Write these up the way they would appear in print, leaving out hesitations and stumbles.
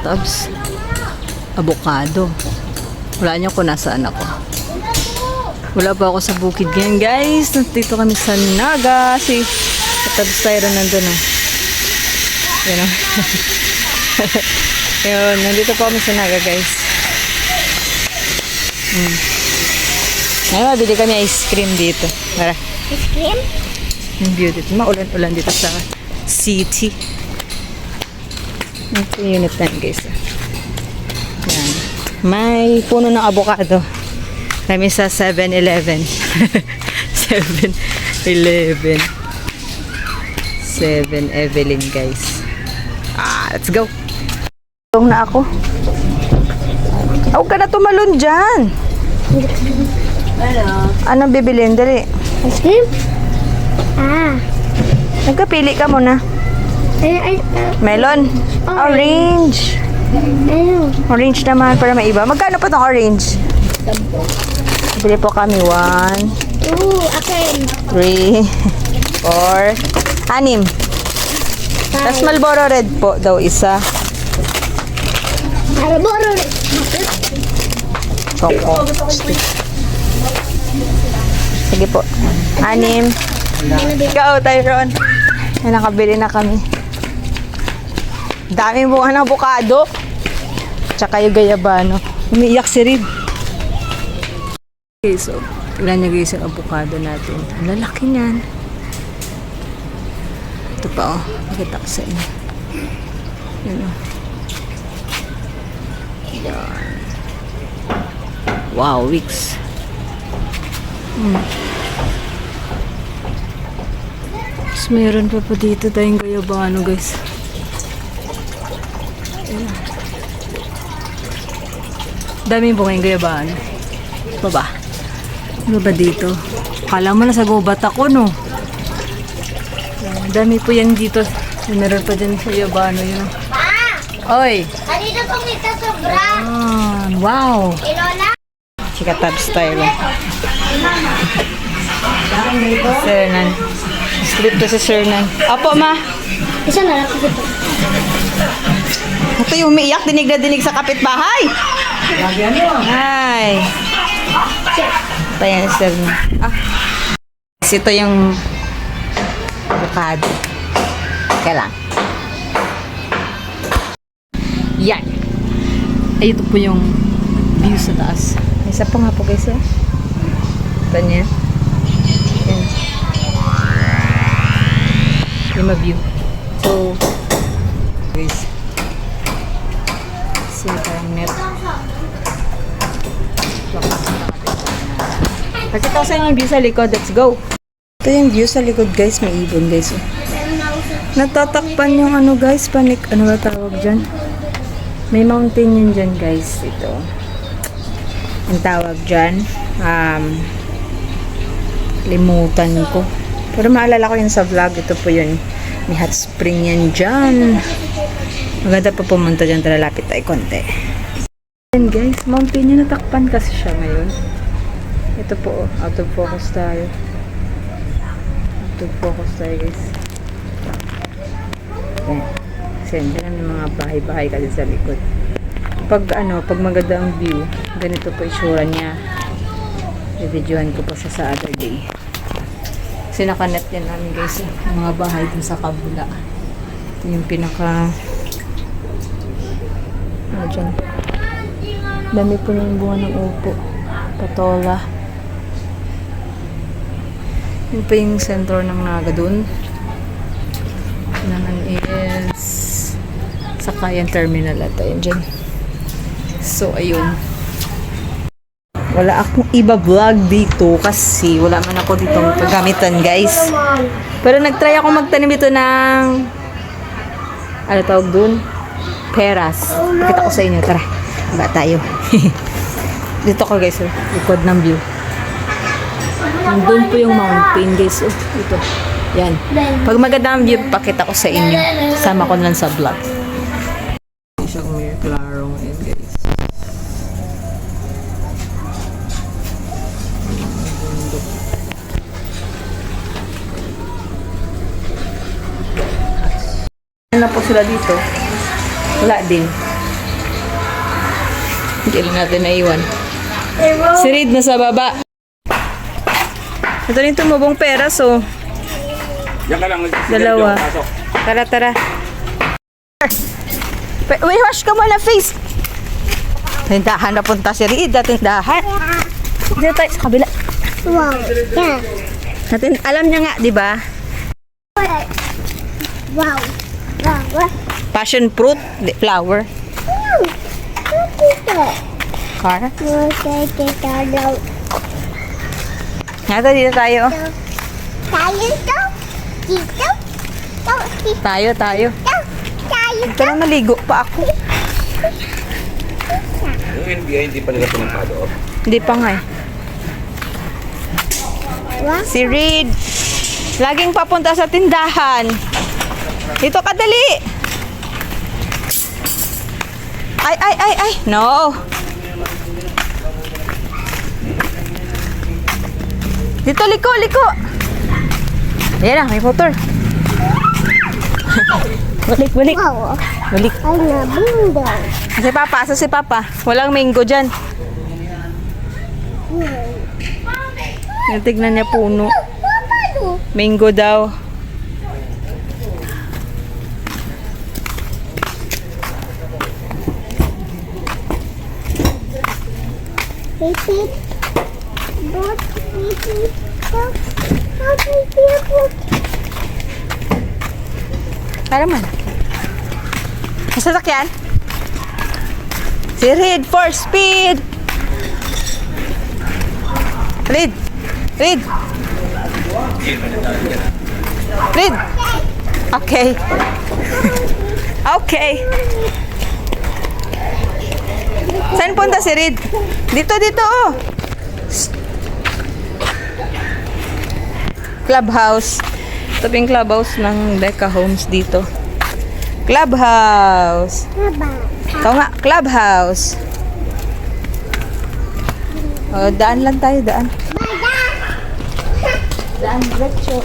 Tabs. Avocado. Wala niyo kung nasaan ako. Wala pa ako sa bukid ngayon, guys. Nandito kami sa Naga. Si Tabs tayo nandun. Yan o. Yun, nandito po kami sa Naga, guys. Ngayon, mabili kami ice cream dito. Tara. Ice cream? Yung beauty. Maulan-ulan dito sa city. Ito yung unit na, guys. Yan. May puno ng avocado. Kami sa 7-Eleven. 7-Eleven. 7 Evelyn, guys. Let's go. Tulong na ako. Huwag ka na tumalon dyan. Anong bibilin? Dali. Ice cream? Nagkapili ka muna. Melon. Orange. Orange naman para maiba. Magkano pa itong orange? Bili po kami. 1, Akin. 3, 4, 6. Tapos Marlboro Red po daw isa. Marlboro Red. Coco. Sige po. 6. Ikaw, Tyron. Ay, nakabili na kami. Daming bunga ng avocado. Tsaka yung gayabano. Umiiyak si Reed. Okay, so, tignan niyo guys yung avocado natin. Ang lalaki niyan. Ito pa, oh. Nakita ko sa inyo. Yan, oh. Yan. Wow, weeks. Tapos meron pa po dito tayong gayabano, guys. Ayan. Daming bunga yung gayabano. Baba. Ano ba dito? Kala mo na sa gubat ako, no? Ayan, dami po yan dito. Meron pa dyan sa gayabano yun. Oy! Kanina pong ito sobra. Wow! Ilola? Chika Tabs tayo. Sir Nan. Sleep to si Sir Nan. Opo, ma. Isa na lang dito. Ito yung umiiyak. Dinig na dinig sa kapitbahay. Hi. Ito yan, Sir Nan. Ito yung avocado. Kaya lang. Yan. Ay, ito po yung view sa taas. Isa pa nga po guys, ito niya. Yan. Yung view. So, guys. Kasi parang net. Pakita ko sa inyo yung view sa likod. Let's go. Ito yung view sa likod guys. May ibon guys. Natatakpan yung ano guys. Panik. Ano ba tawag dyan? May mountain yun dyan guys. Ito. Ang tawag dyan. Limutan ko. Pero maalala ko yun sa vlog. Ito po yun. May hot spring yan dyan. Maganda pa pumunta dyan. Tara lapit tayo konti. Yan guys. Mountain yun. Natakpan kasi siya ngayon. Ito po. Out of focus tayo. Out of focus tayo guys. Yan. Kasi dyan may mga bahay-bahay kasi sa likod. Pag maganda ang view, ganito po itsura niya. I-videohan ko pa sa other day. Kasi nakanet yan namin guys. Yung mga bahay dun sa kabula. Ito yung pinaka dyan. Dami po yung bunga ng upo. Patola. Yun pa yung sentro ng Naga dun. Yun naman is Sakayan Terminal at ayun dyan. So, ayun. Wala akong iba-vlog dito kasi wala man ako ditong kagamitan, guys. Pero nag-try ako magtanim ito ng ano tawag dun? Peras. Pakita ko sa inyo. Tara. Ba tayo. Dito ko, guys. Likod ng view. Doon po yung mountain, guys. Ito. Yan. Pag maganda ang view, pakita ko sa inyo. Sama ko lang sa vlog. Siya kung may klaro ngayon, guys. Na po sila dito. Wala din. Hindi lang natin naiwan. Si Reed nasa baba. Ito rin tumubong pera, so. Yan ka lang. Dalawa. Pasok. Tara, tara. Wait, wash ka muna face. Tindahan na punta si Reed. Tindahan. Dito tayo sa kabila. Wow. Yeah. Alam niya nga, di ba? Wow. Wow. Passion fruit, di, flower. What is that? Car. Take it out. Nga dito tayo. Tayo to. Dito. Dito. Tayo. Tayo. Ito na maligo pa ako. Yung NBI hindi pa nila pinapalo. Hindi pa nga eh. Wow. Si Reed. Laging papunta sa tindahan. Dito ka dali. Ay. No. Dito, liko. Ayan na, may motor. Balik. Wow. Balik. Ay, nabundang. Si Papa. Walang mango dyan. Yung tignan niya puno. Mango daw. Repeat. But repeat. Para man. Sasakyan? Si Reed for speed. Reed. Okay. Okay. Saan punta si Reed? Dito oh. Clubhouse. Ito pa yung clubhouse ng Deca Homes dito. Clubhouse. Ito nga, clubhouse. Oh, daan lang tayo, daan. Daan, diretso.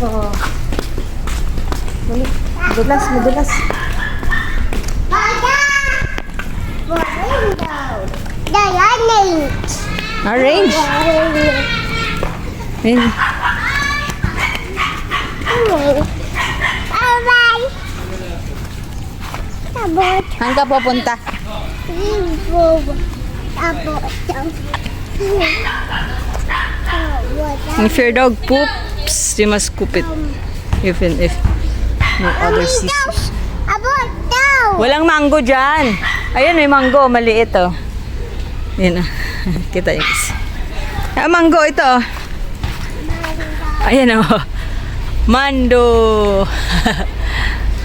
Madulas. Arrange. Ayun. Saan ka pupunta? If your dog poops, you must scoop it. Even if no other scissors. Walang mango dyan. Ayun, may mango. Maliit, oh. Yan, oh. Kita yung isa. Ah, mango ito, oh. Ayan, oh. Mando.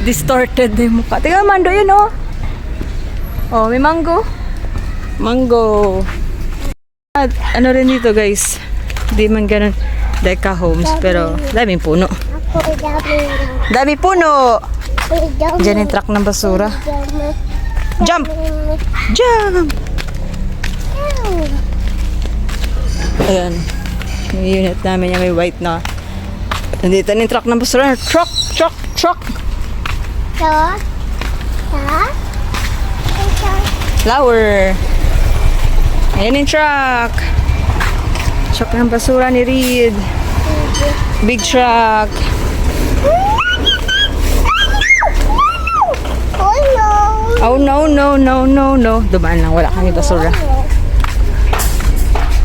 Distorted na yung mukha. Tingnan, Mando yun, oh. Oh, may mango. Mango. At, ano rin dito, guys. Hindi man ganun Deca Homes, pero daming puno. Dami puno. Diyan yung truck ng basura. Jump! Ayan. Yung unit namin yung may white na. Nandito na yung truck ng basura. Truck! Flower. Ayan yung truck. Truck ng basura ni Reed. Big truck. Oh no. Dumaan lang. Wala kami basura.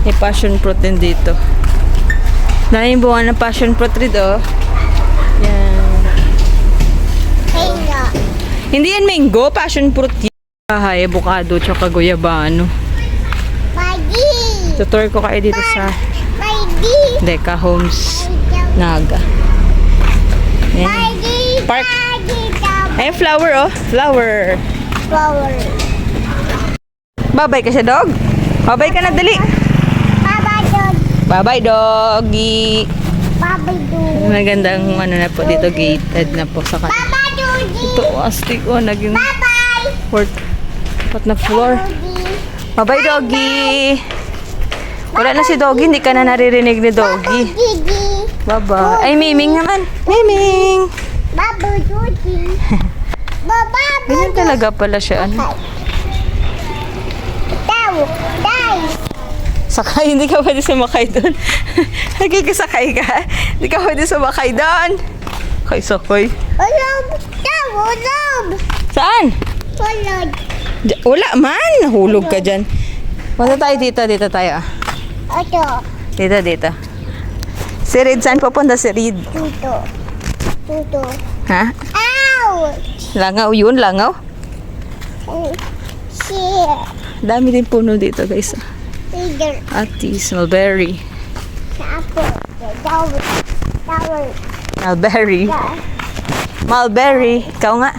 May passion fruit din dito. Dahil yung bunga ng passion fruit Reed, oh. Yan. Hindi yan mango. Passion fruit yan. Ay, avocado tsaka guyabano. Tutor ko kayo dito sa Deca Homes Naga. Ayan. Park. Ayan, flower, oh. Flower. Babay ka siya, dog. Babay ka na, dali. Babay, doggy. Magandang ano na po dito, gated na po sa kanila. Ito, astig, oh, naging fourth na floor. Babay, doggy. Wala na si doggy, hindi ka na naririnig ni doggy. Baba. Ay, Miming naman. Miming. Ganyan talaga pala siya. Ano? Die. Sakay, hindi ka pwede sumakay doon. Nagkikasakay ka? Hindi ka pwede sumakay doon. Sakay. Ulog. Daw. Ulog. Saan? Ulog. Wala man. Nahulog ka dyan. Punta tayo dito. Dito tayo. Ito. Dito. Si Reed, saan pupunta si Reed? Tuto. Tuto. Ha? Ow. Langaw yun, langaw. Shit. Dami din puno dito, guys. Either. Atis, mulberry. Apple. Tower. Tower. Mulberry. Mulberry. Ikaw nga.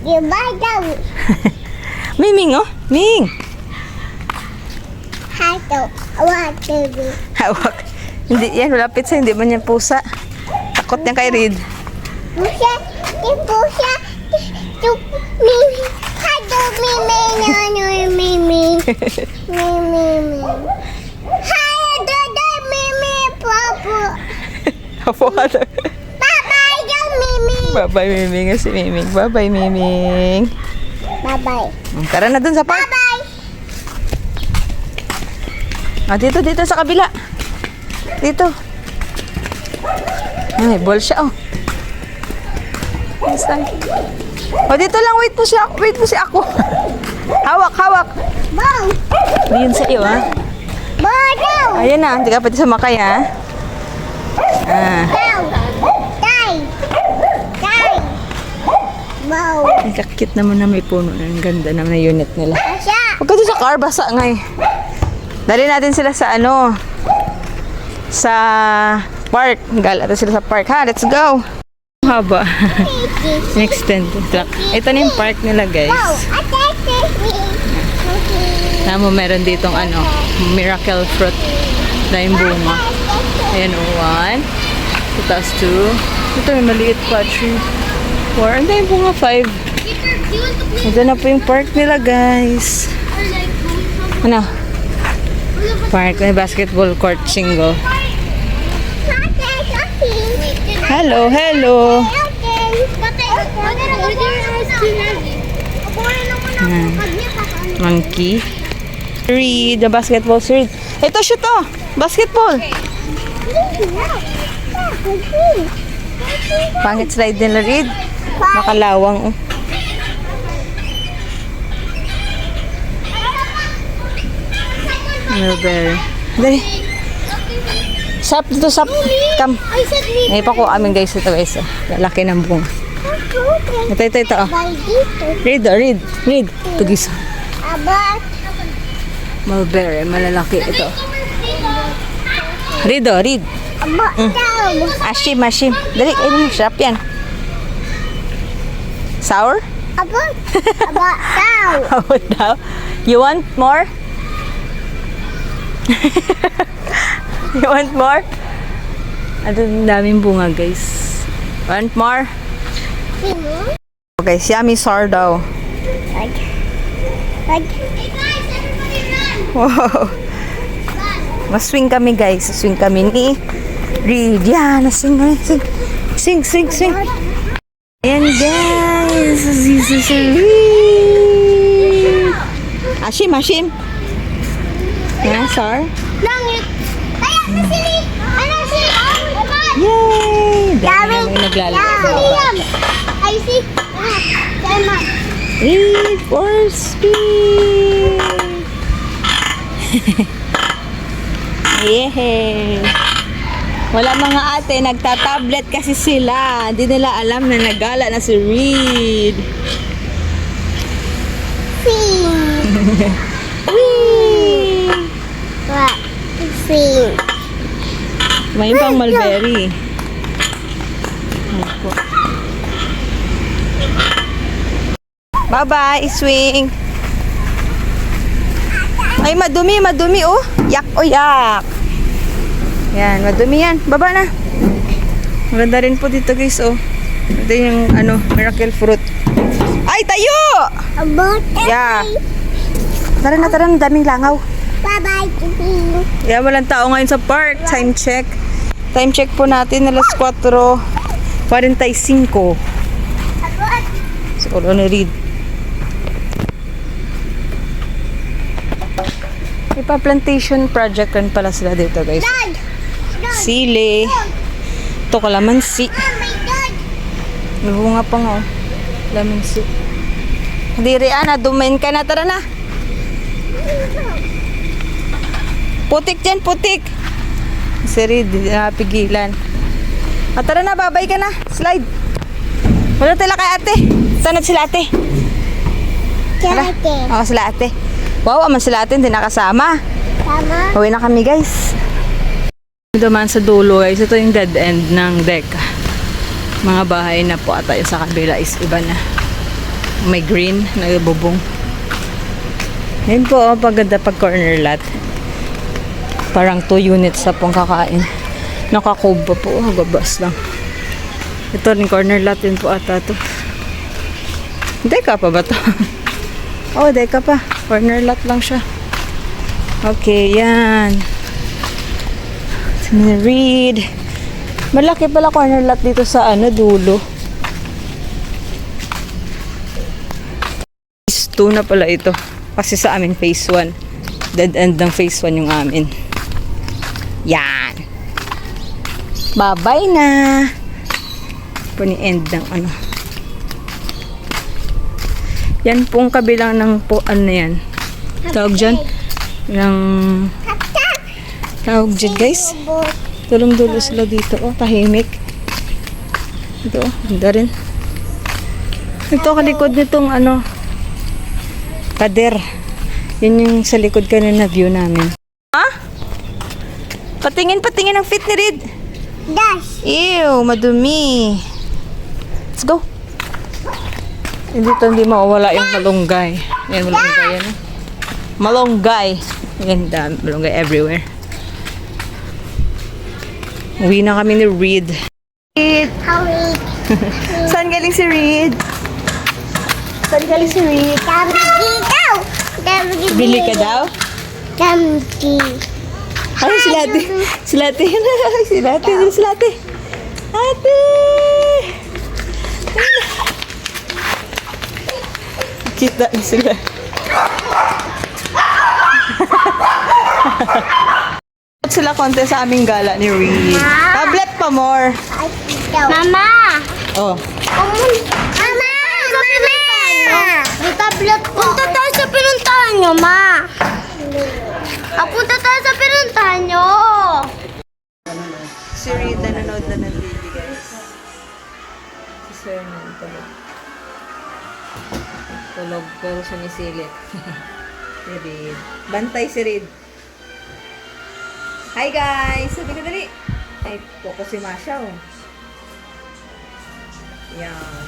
Diba daw? Ming, oh. Ming. Hato. Water. Hawak. Hindi yan, malapit sa hindi man yan pusa. Takot niya kay Reed. Pusa. Pusa. Mimi. Hato. Mimi. Mimi. Mimi. Hato. Mimi. Papa. Apo ka na. Bye-bye daw, Mimi. Bye-bye, Miming. Si Miming. Bye-bye, Miming. Bye-bye. Tara na dun sa park. Bye-bye. Dito sa kabila. Dito. Ay, ball siya, oh. Basta. Dito lang. Wait mo si ako. Hawak. Bow. Hindi yun sa iyo, ha? Bow daw. Ayan na. Hindi ka pati sumakay, ha? Bow. Die. Die. Bow. Ang kakit naman na may puno na. Ang ganda naman na unit nila. Asya. Huwag ka doon sa car, basa nga eh. Dali natin sila sa sa park. Gala natin sila sa park, ha? Let's go! Ang haba. Extend truck. Ito na yung park nila, guys. Bow. Attack me. Tama, meron ditong miracle fruit na yung bunga. Ayan, 1. Tapos 2. Ito yung maliit pa, 3. 4. Ano yung bunga, 5. Ito na po yung park nila, guys. Ano? Park, may basketball court, single. Hello. Monkey. Reed, the basketball Reed. Ito, shoot to. Basketball. Pangit slide nila, Reed. Makalawang, oh. Mulberry. Dali. Sap dito, sap. Come. Ngayon pa ko amin, guys. Ito, guys. Laki ng bunga. Ito, oh. Reed. Ito, guys. Abot. Mulberry, malalaki ito. Reed. Abot daw. Ashim. Dali, ayun, sarap yan. Sour? Abot. Abot daw. How daw? You want more? You want more? Ang daming bunga, guys. Want more? Okay, yummy sour daw. Wow. Maswing kami, guys. Swing kami ni Reed. Yan, nasing. Sing. Ayan, guys. This is Reed. Ashim. Yan, sour. Langit. Kaya sili. Ano sili? Yay! Dami namin naglalaro. I see. Tama. Reed for speed! Yay! Wala mga ate, nagtatablet kasi sila. Hindi nila alam na nagala na si Reed. Whee! What? See. May pang mulberry. Bye-bye, swing. Ay, madumi oh. Yak. Yan, madumi yan. Baba na. Maganda rin po dito, guys, oh. Ito yung, miracle fruit. Ay, tayo! Abot. Yeah. Tara na, daming langaw. Bye-bye. Yeah, walang tao ngayon sa park. Time check po natin, alas 4:45. Abot. Siguro ni Reed. Nagpa-plantation project rin pala sila dito, guys. Dad! Sili. Ito kalamansi. Oh my God! May bunga pa nga, oh. Kalamansi. Hindi, Rihanna. Dumain ka na. Tara na. Putik dyan, putik. Si Reed, hindi napigilan. Tara na, babay ka na. Slide. Wala tala kay ate. Sanad sila ate. Kate. Oo, sila ate. Wow, aman sila ate. Hindi nakasama. Tama? Uwi na kami, guys. Dumaan sa dulo, guys. Ito yung dead end ng deck. Mga bahay na po at sa kabila is iba na. May green, nagbubong. Ngayon po, oh, paganda pag corner lot. Parang 2 units sa pong kakain. Nakakuba po, oh, gabas lang. Ito rin corner lot din po ata to. Deka pa ba to? Oh, deka pa. Corner lot lang siya. Okay, yan. Read. Malaki pala corner lot dito sa dulo. Phase 2 na pala ito. Kasi sa amin phase 1. Dead end ng phase 1 yung amin. Yan. Bye-bye na. Puni-end ng Yan pong kabilang ng yan. Tawag dyan. Tawag dyan, guys. Tulong-dulo sila dito. Oh, tahimik. Ito, oh. Ganda rin. Ito, kalikod nitong pader. Yun yung sa likod kanina view namin. Ha? Patingin ang fit ni Reed. Dash! Ew, madumi. Let's go. Dito hindi mawawala yung malunggay. Yan, malunggay yan. Malunggay. Yan, dami. Malunggay everywhere. Uwi na kami ni Reed. Reed! Howie! Saan galing si Reed? Saan galing si Reed? Damgi daw! Damgi! Bili ka daw? Damgi! Ay, sila ate. Sila ate. Sila ate. Sila ate. Ate! Kita sila. Sila konti sa aming gala ni Reed. Tablet pa more. Mama! Oh. Mama! May tablet po. Punta tayo sa pinuntahan nyo, ma. Punta tayo sa pinuntahan nyo. Si Reed nanonood na ng TV, guys. Si Sir tulog. Tulog, pero sumisilip. Si Reed. Bantay si Reed. Hi, guys! Sabi ko dali. Ay, focus si Masha, oh. Yan.